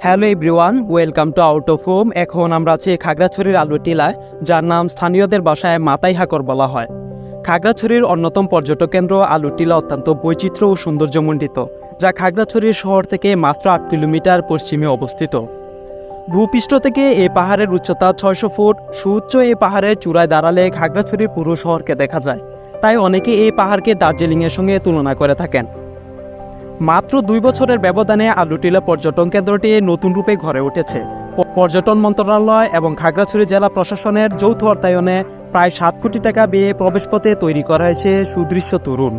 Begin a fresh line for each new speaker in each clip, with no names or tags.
Hello everyone, welcome to out of home. এখন আমরা আছি খাগড়াছড়ির আলু টিলায়, যার নাম স্থানীয়দের ভাষায় মাতাই হাকর বলা হয়। খাগড়াছড়ির অন্যতম পর্যটক কেন্দ্র আলু টিলা অত্যন্ত বৈচিত্র্য ও সৌন্দর্যমণ্ডিত, যা খাগড়াছড়ির শহর থেকে মাত্র 8 কিলোমিটার পশ্চিমে অবস্থিত। ভূপৃষ্ঠ থেকে এই পাহাড়ের উচ্চতা 600 ফুট। সুউচ্চ এই পাহাড়ের চূড়ায় দাঁড়ালে খাগড়াছড়ির পুরো শহরকে দেখা যায়। তাই অনেকে এই পাহাড়কে দার্জিলিংয়ের সঙ্গে তুলনা করে থাকেন। মাত্র 2 বছরের ব্যবধানে আলু টিলা পর্যটন কেন্দ্রটি নতুন রূপে গড়ে উঠেছে। পর্যটন মন্ত্রণালয় এবং খাগড়াছড়ি জেলা প্রশাসনের যৌথ অর্থায়নে প্রায় 7 কোটি টাকা ব্যয়ে প্রবেশপথে তৈরি করা হয়েছে সুদৃশ্য তোরণ।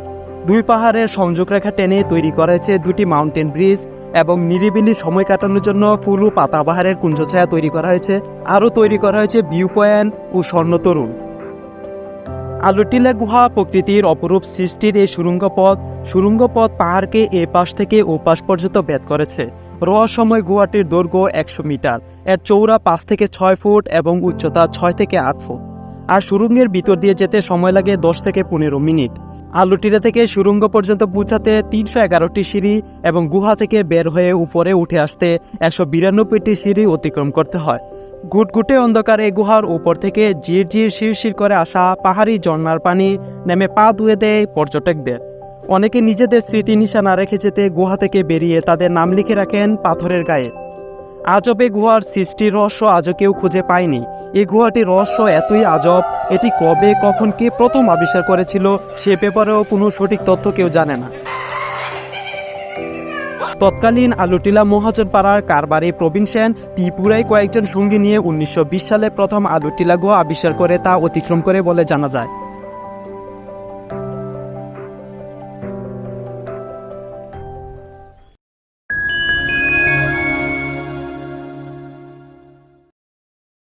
দুই পাহাড়ের সংযোগ রেখা টেনে তৈরি করা হয়েছে 2টি মাউন্টেন ব্রিজ এবং নিরিবিলি সময় কাটানোর জন্য ফুল ও পাতাবাহারের কুঞ্জছায়া তৈরি করা হয়েছে। আরও তৈরি করা হয়েছে ভিউ পয়েন্ট ও স্বর্ণ তরুণ। আলু টিলা গুহা প্রকৃতির অপরূপ সৃষ্টির এই সুড়ঙ্গ পথ পাহাড়কে এ পাশ থেকে ও পাশ পর্যন্ত ভেদ করেছে। রহস্যময় গুহাটির দৈর্ঘ্য 100 মিটার, এর চৌড়া 5 থেকে 6 ফুট এবং উচ্চতা 6 থেকে 8 ফুট। আর সুড়ঙ্গের ভিতর দিয়ে যেতে সময় লাগে 10 থেকে 15 মিনিট। আলু টিলা থেকে সুড়ঙ্গ পর্যন্ত পৌঁছাতে 311টি সিঁড়ি এবং গুহা থেকে বের হয়ে উপরে উঠে আসতে 192টি সিঁড়ি অতিক্রম করতে হয়। ঘুটঘুটে অন্ধকারে গুহার উপর থেকে ঝিরঝির শিরশির করে আসা পাহাড়ি ঝর্ণার পানি নেমে পা ধুয়ে দেয় পর্যটকদের। অনেকে নিজেদের স্মৃতি নিশানা রেখে যেতে গুহা থেকে বেরিয়ে তাদের নাম লিখে রাখেন পাথরের গায়ে। আজব এই গুহার সৃষ্টির রহস্য আজও কেউ খুঁজে পায়নি। এই গুহাটির রহস্য এতই আজব, এটি কবে কখন কে প্রথম আবিষ্কার করেছিল সে ব্যাপারেও কোনো সঠিক তথ্য কেউ জানে না। তৎকালীন আলু টিলা মহাজন পাড়ার কারবারি প্রবীণ সেন ত্রিপুরায় কয়েকজন সঙ্গী নিয়ে 1920 সালে প্রথম আলু টিলা গুহা আবিষ্কার করে তা অতিক্রম করে বলে জানা যায়।